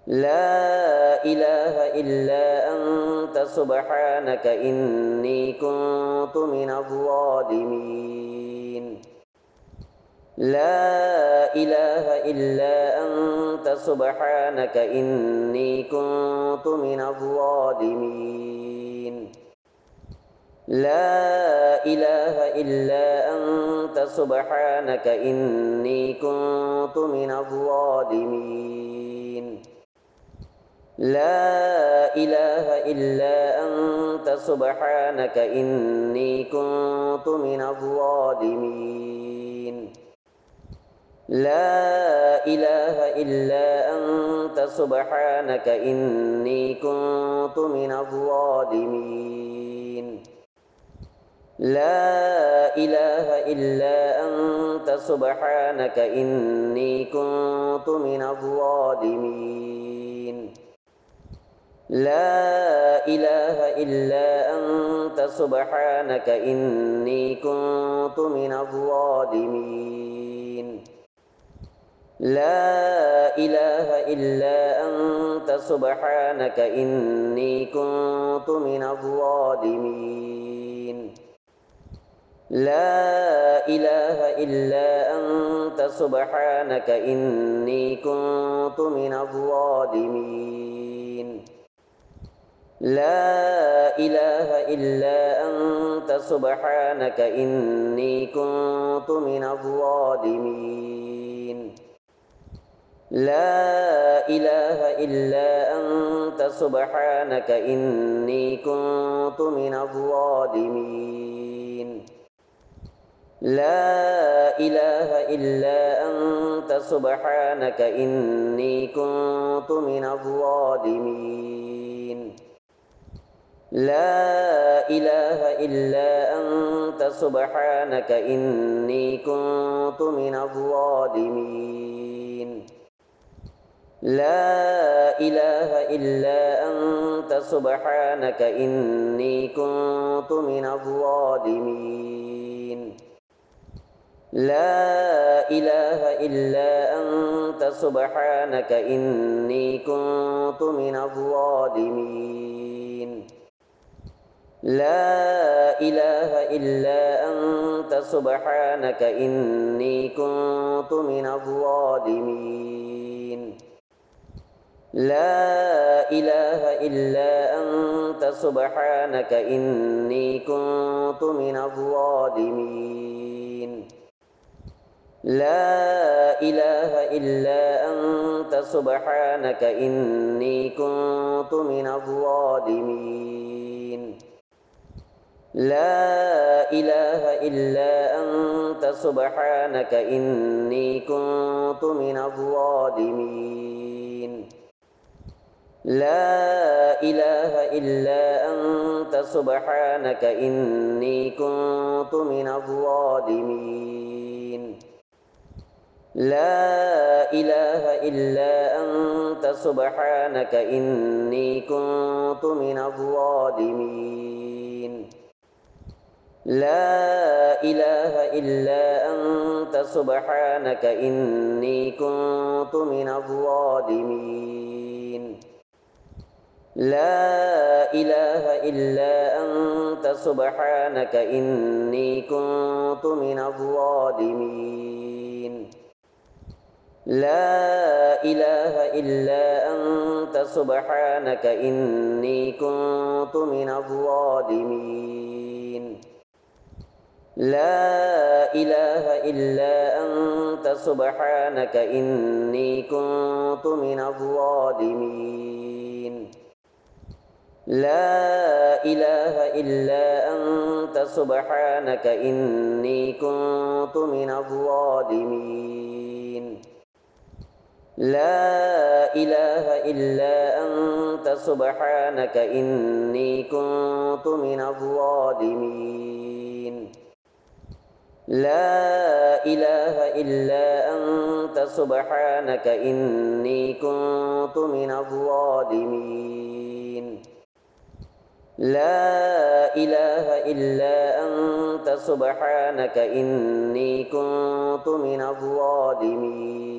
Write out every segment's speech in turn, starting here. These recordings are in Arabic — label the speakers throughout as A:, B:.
A: لا إله إلا أنت سبحانك إني كنت من الظالمين لا إله إلا أنت سبحانك إني كنت من الظالمين لا إله إلا أنت سبحانك إني كنت من الظالمين لا إله إلا أنت سبحانك إني كنت من الظالمين لا إله إلا أنت سبحانك إني كنت من الظالمين لا إله إلا أنت سبحانك إني كنت من الظالمين لا إله إلا أنت سبحانك إني كنت من الظالمين لا إله إلا أنت سبحانك إني كنت من الظالمين لا إله إلا أنت سبحانك إني كنت من الظالمين لا إله إلا أنت سبحانك إني كنت من الظالمين لا إله إلا أنت سبحانك إني كنت من الظالمين لا إله إلا أنت سبحانك إني كنت من الظالمين لا إله إلا أنت سبحانك إني كنت من الظالمين لا إله إلا أنت سبحانك إني كنت من الظالمين لا إله إلا أنت سبحانك إني كنت من الظالمين لا إله إلا أنت سبحانك إني كنت من الظالمين لا إله إلا أنت سبحانك إني كنت من الظالمين لا إله إلا أنت سبحانك إني كنت من الظالمين لا إله إلا أنت سبحانك إني كنت من الظالمين لا إله إلا أنت سبحانك إني كنت من الظالمين لا إله إلا أنت سبحانك إني كنت من الظالمين لا إله إلا أنت سبحانك إني كنت من الظالمين لا إله إلا أنت سبحانك إني كنت من الظالمين لا إله إلا أنت سبحانك إني كنت من الظالمين لا إله إلا أنت سبحانك إني كنت من الظالمين لا إله إلا أنت سبحانك إني كنت من الظالمين لا إله إلا أنت سبحانك إني كنت من الظالمين لا إله إلا أنت سبحانك إني كنت من الظالمين لا إله إلا أنت سبحانك إني كنت من الظالمين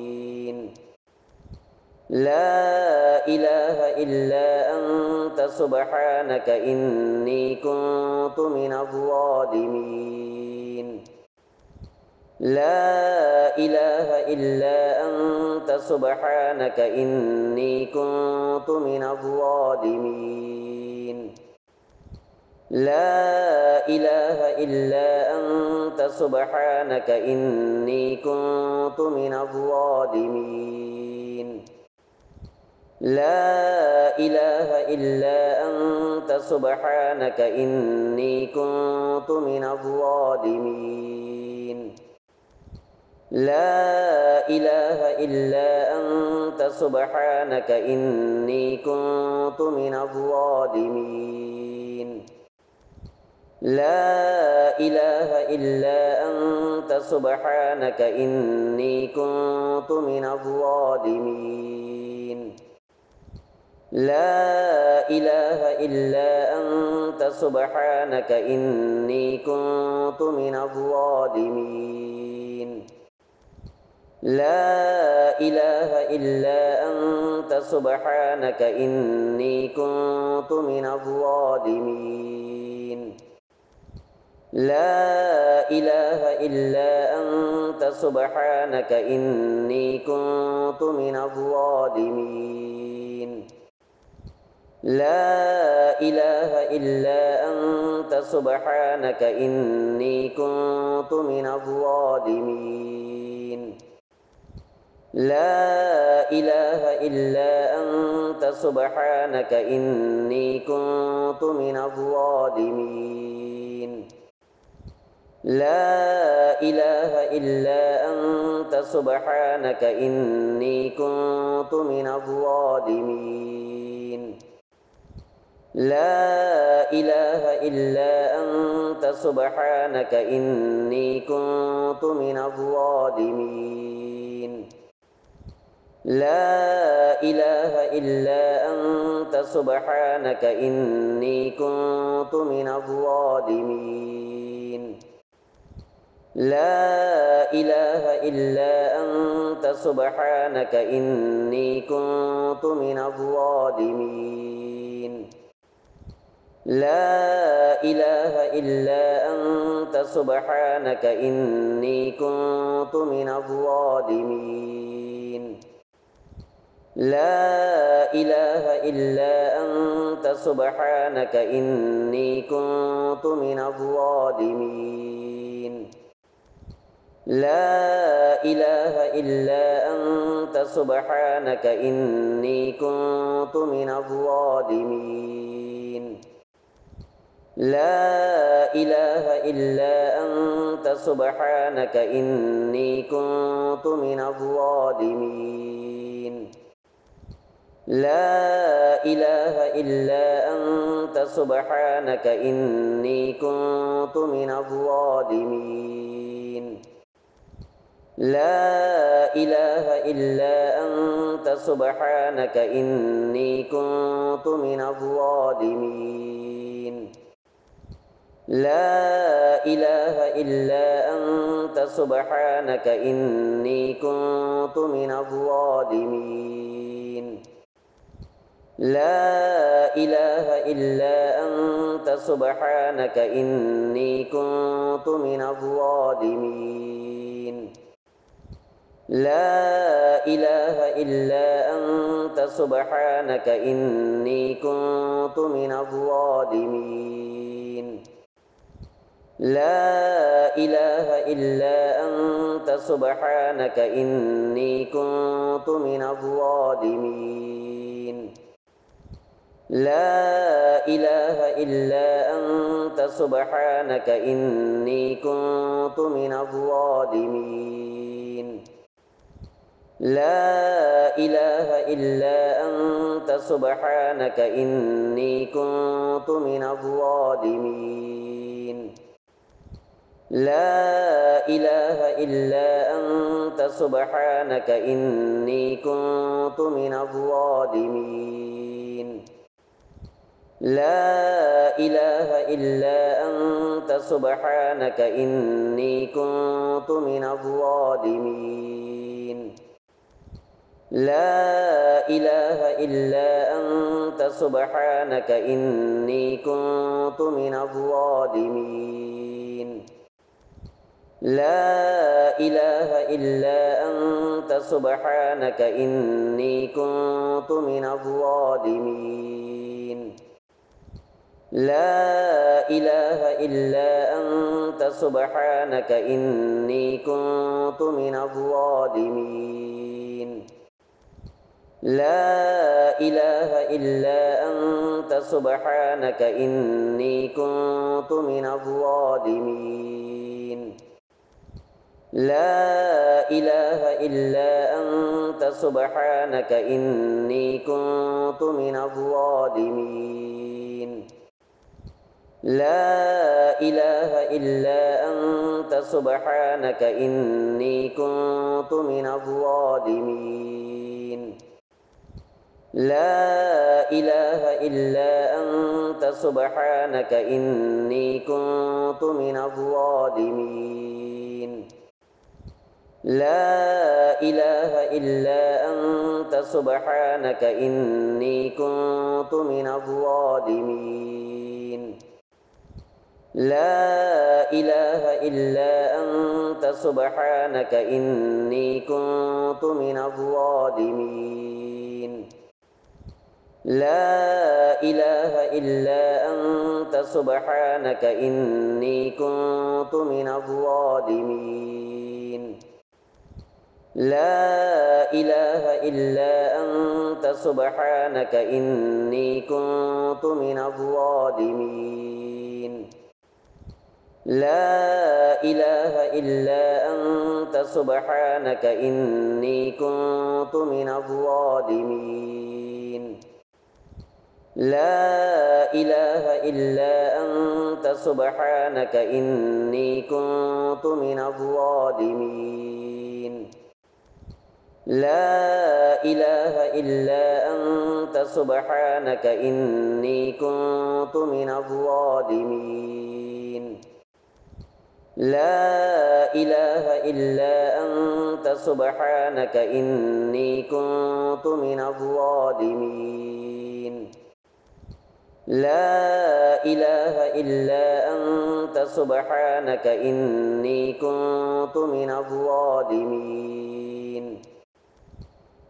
A: لا إله إلا أنت سبحانك إني كنت من الظالمين لا إله إلا أنت سبحانك إني كنت من الظالمين لا إله إلا أنت سبحانك إني كنت من الظالمين لا إله إلا أنت سبحانك إني كنت من الظالمين لا إله إلا أنت سبحانك إني كنت من الظالمين لا إله إلا أنت سبحانك إني كنت من الظالمين لا إله إلا أنت سبحانك إني كنت من الظالمين لا إله إلا أنت سبحانك إني كنت من الظالمين لا إله إلا أنت سبحانك إني كنت من الظالمين لا إله إلا أنت سبحانك إني كنت من الظالمين لا إله إلا أنت سبحانك إني كنت من الظالمين لا إله إلا أنت سبحانك إني كنت من الظالمين لا إله إلا أنت سبحانك إني كنت من الظالمين لا إله إلا أنت سبحانك إني كنت من الظالمين لا إله إلا أنت سبحانك إني كنت من الظالمين لا إله إلا أنت سبحانك إني كنت من الظالمين لا إله إلا أنت سبحانك إني كنت من الظالمين لا إله إلا أنت سبحانك إني كنت من الظالمين لا إله إلا أنت سبحانك إني كنت من الظالمين لا إله إلا أنت سبحانك إني كنت من الظالمين لا إله إلا أنت سبحانك إني كنت من الظالمين لا إله إلا أنت سبحانك إني كنت من الظالمين لا إله إلا أنت سبحانك إني كنت من الظالمين لا إله إلا أنت سبحانك إني كنت من الظالمين لا إله إلا أنت سبحانك إني كنت من الظالمين لا إله إلا أنت سبحانك إني كنت من الظالمين لا إله إلا أنت سبحانك إني كنت من الظالمين لا إله إلا أنت سبحانك إني كنت من الظالمين لا إله إلا أنت سبحانك إني كنت من الظالمين لا إله إلا أنت سبحانك إني كنت من الظالمين لا إله إلا أنت سبحانك إني كنت من الظالمين لا إله إلا أنت سبحانك إني كنت من الظالمين لا إله إلا أنت سبحانك إني كنت من الظالمين لا إله إلا أنت سبحانك إني كنت من الظالمين لا إله إلا أنت سبحانك إني كنت من الظالمين لا إله إلا أنت سبحانك إني كنت من الظالمين لا إله إلا أنت سبحانك إني كنت من الظالمين لا إله إلا أنت سبحانك إني كنت من الظالمين لا إله إلا أنت سبحانك إني كنت من الظالمين لا إله إلا أنت سبحانك إني كنت من الظالمين لا إله إلا أنت سبحانك إني كنت من الظالمين لا إله إلا أنت سبحانك إني كنت من الظالمين لا إله إلا أنت سبحانك إني كنت من الظالمين لا إله إلا أنت سبحانك إني كنت من الظالمين لا إله إلا أنت سبحانك إني كنت من الظالمين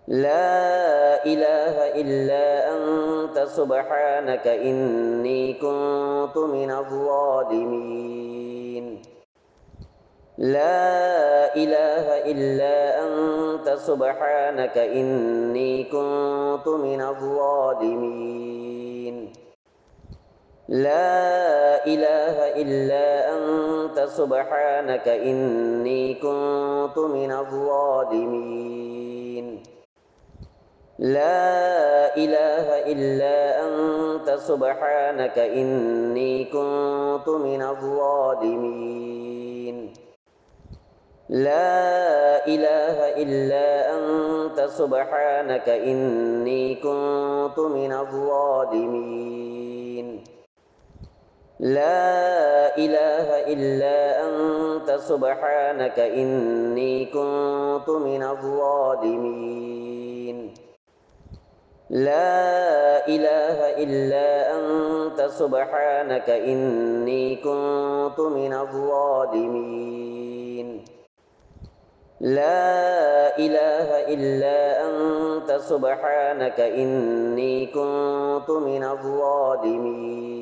A: لا إله إلا أنت سبحانك إني كنت من الظالمين لا إله إلا أنت سبحانك إني كنت من الظالمين لا إله إلا أنت سبحانك إني كنت من الظالمين لا إله إلا أنت سبحانك إني كنت من الظالمين لا إله إلا أنت سبحانك إني كنت من الظالمين لا إله إلا أنت سبحانك إني كنت من الظالمين لا إله إلا أنت سبحانك إني كنت من الظالمين لا إله إلا أنت سبحانك إني كنت من الظالمين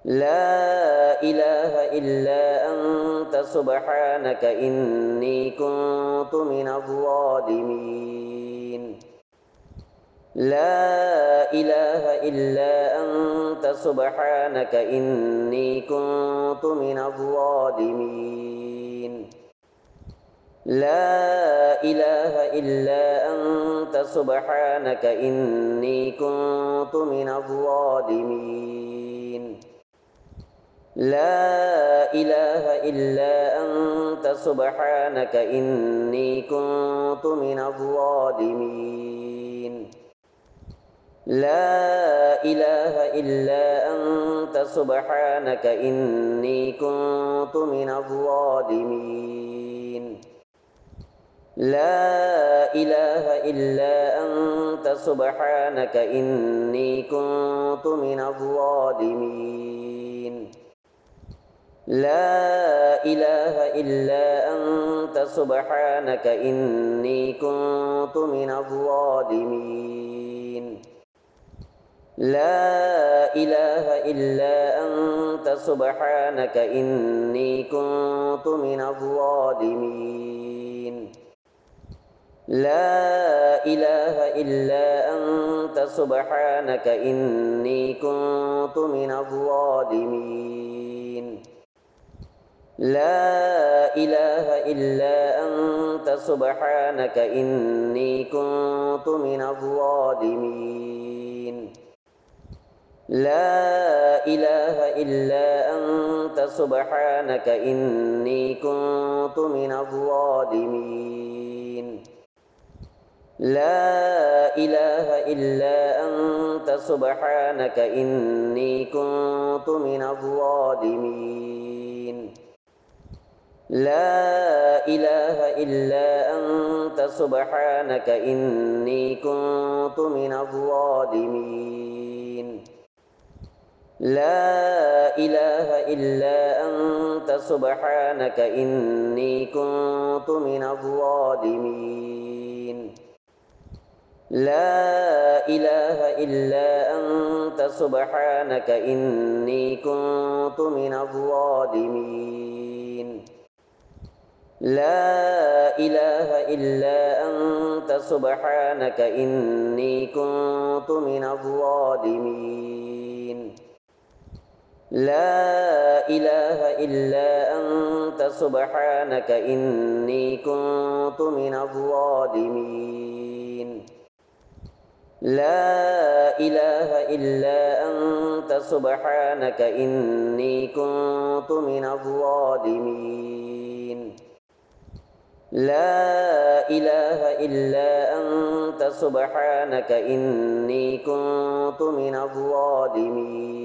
A: لا إله إلا أنت سبحانك إني كنت من الظالمين لا إله إلا أنت سبحانك إني كنت من الظالمين لا إله إلا أنت سبحانك إني كنت من الظالمين لا إله إلا أنت سبحانك إني كنت من الظالمين لا إله إلا أنت سبحانك إني كنت من الظالمين لا إله إلا أنت أنت سبحانك إني كنت من الظالمين لا إله إلا أنت سبحانك إني كنت من الظالمين لا إله إلا أنت سبحانك إني كنت من الظالمين لا إله إلا أنت سبحانك إني كنت من الظالمين لا إله إلا أنت سبحانك إني كنت من الظالمين لا إله إلا أنت سبحانك إني كنت من الظالمين لا إله إلا أنت سبحانك إني كنت من الظالمين لا إله إلا أنت سبحانك إني كنت من الظالمين لا إله إلا أنت سبحانك إني كنت من الظالمين لا إله إلا أنت سبحانك إني كنت من الظالمين لا إله إلا أنت سبحانك إني كنت من الظالمين لا إله إلا أنت سبحانك إني كنت من الظالمين لا إله إلا أنت سبحانك إني كنت من الظالمين لا إله إلا أنت سبحانك إني كنت من الظالمين